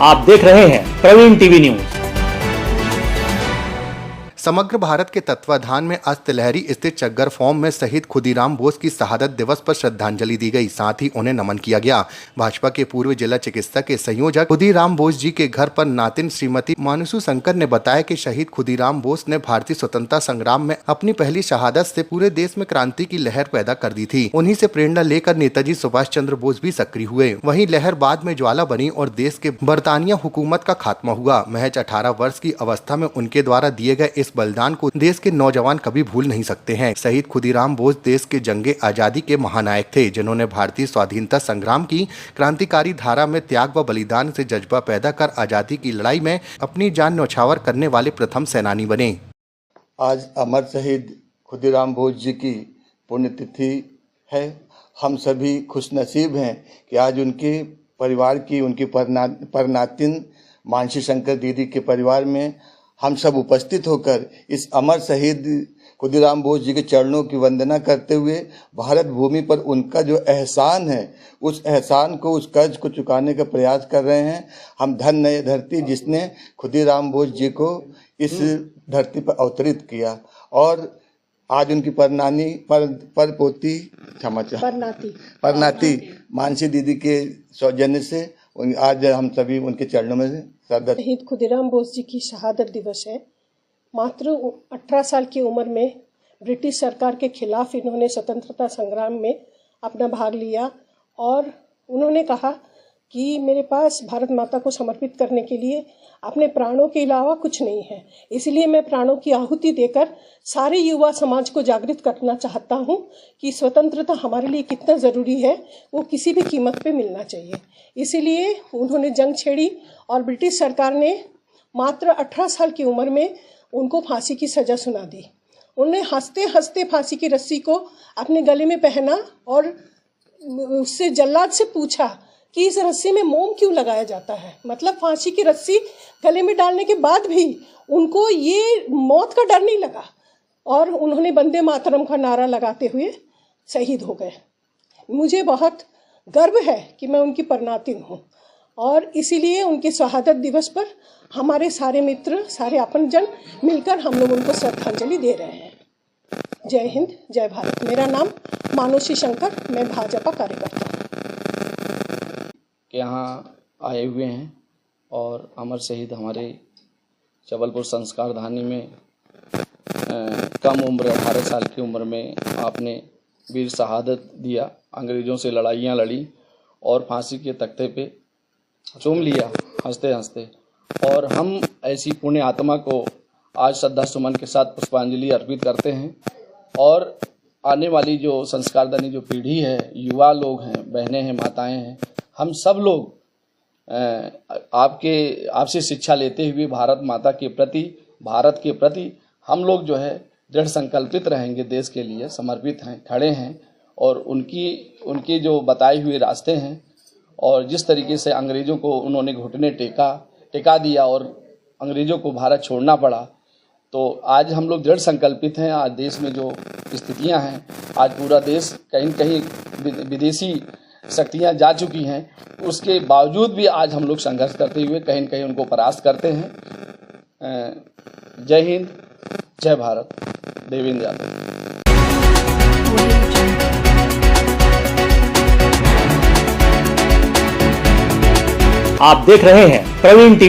आप देख रहे हैं प्रवीण टीवी न्यूज। समग्र भारत के तत्वाधान में आज तिलहरी स्थित चक्कर फॉर्म में शहीद खुदीराम बोस की शहादत दिवस पर श्रद्धांजलि दी गई, साथ ही उन्हें नमन किया गया। भाजपा के पूर्व जिला चिकित्सक के संयोजक खुदीराम बोस जी के घर पर नातिन श्रीमती मानुषी शंकर ने बताया कि शहीद खुदीराम बोस ने भारतीय स्वतंत्रता संग्राम में अपनी पहली शहादत से पूरे देश में क्रांति की लहर पैदा कर दी थी। उन्हीं से प्रेरणा लेकर नेताजी सुभाष चंद्र बोस भी सक्रिय हुए। वहीं लहर बाद में ज्वाला बनी और देश के बरतानिया हुकूमत का खात्मा हुआ। महज 18 वर्ष की अवस्था में उनके द्वारा दिए गए इस बलिदान को देश के नौजवान कभी भूल नहीं सकते हैं। शहीद खुदीराम बोस देश के जंगे आजादी के महानायक थे, जिन्होंने भारतीय स्वाधीनता संग्राम की क्रांतिकारी धारा में त्याग व बलिदान से जज्बा पैदा कर आजादी की लड़ाई में अपनी जान न्यौछावर करने वाले प्रथम सेनानी बने। आज अमर शहीद खुदीराम बोस जी की पुण्यतिथि है। हम सभी खुशनसीब हैं कि आज उनके परिवार की, उनकी परनातिन मानसी शंकर दीदी के परिवार में हम सब उपस्थित होकर इस अमर शहीद खुदीराम बोस जी के चरणों की वंदना करते हुए भारत भूमि पर उनका जो एहसान है, उस एहसान को, उस कर्ज को चुकाने का प्रयास कर रहे हैं। हम धन्य है धरती जिसने खुदीराम बोस जी को इस धरती पर अवतरित किया। और आज उनकी परनाती मानसी दीदी के सौजन्य से आज हम सभी उनके चरणों में शहीद खुदीराम बोस जी की शहादत दिवस है। मात्र 18 साल की उम्र में ब्रिटिश सरकार के खिलाफ इन्होंने स्वतंत्रता संग्राम में अपना भाग लिया और उन्होंने कहा कि मेरे पास भारत माता को समर्पित करने के लिए अपने प्राणों के अलावा कुछ नहीं है, इसलिए मैं प्राणों की आहुति देकर सारे युवा समाज को जागृत करना चाहता हूं कि स्वतंत्रता हमारे लिए कितना ज़रूरी है, वो किसी भी कीमत पे मिलना चाहिए। इसीलिए उन्होंने जंग छेड़ी और ब्रिटिश सरकार ने मात्र 18 साल की उम्र में उनको फांसी की सज़ा सुना दी। उन्होंने हंसते हंसते फांसी की रस्सी को अपने गले में पहना और उससे जल्लाद से पूछा कि इस रस्सी में मोम क्यों लगाया जाता है। मतलब फांसी की रस्सी गले में डालने के बाद भी उनको ये मौत का डर नहीं लगा और उन्होंने वंदे मातरम का नारा लगाते हुए शहीद हो गए। मुझे बहुत गर्व है कि मैं उनकी परनातिन हूँ और इसीलिए उनके शहादत दिवस पर हमारे सारे मित्र, सारे अपनजन मिलकर हम लोग उनको श्रद्धांजलि दे रहे हैं। जय हिंद, जय भारत। मेरा नाम मानुषी शंकर, मैं भाजपा कार्यकर्ता हूँ। के यहाँ आए हुए हैं और अमर शहीद हमारे जबलपुर संस्कार धानी में कम उम्र 18 साल की उम्र में आपने वीर शहादत दिया, अंग्रेज़ों से लड़ाइयाँ लड़ी और फांसी के तख्ते पे चूम लिया हंसते हंसते। और हम ऐसी पुण्य आत्मा को आज श्रद्धा सुमन के साथ पुष्पांजलि अर्पित करते हैं और आने वाली जो संस्कारदानी जो पीढ़ी है, युवा लोग हैं, बहनें हैं, माताएं हैं, हम सब लोग आपसे शिक्षा लेते हुए भारत माता के प्रति, भारत के प्रति हम लोग जो है दृढ़ संकल्पित रहेंगे, देश के लिए समर्पित हैं, खड़े हैं और उनके जो बताए हुए रास्ते हैं और जिस तरीके से अंग्रेज़ों को उन्होंने घुटने टेका दिया और अंग्रेज़ों को भारत छोड़ना पड़ा, तो आज हम लोग दृढ़ संकल्पित हैं। आज देश में जो स्थितियां हैं, आज पूरा देश कहीं कहीं विदेशी शक्तियां जा चुकी हैं, उसके बावजूद भी आज हम लोग संघर्ष करते हुए कहीं न कहीं उनको परास्त करते हैं। जय हिंद, जय भारत। देवेंद्र यादव। आप देख रहे हैं प्रवीण टीवी।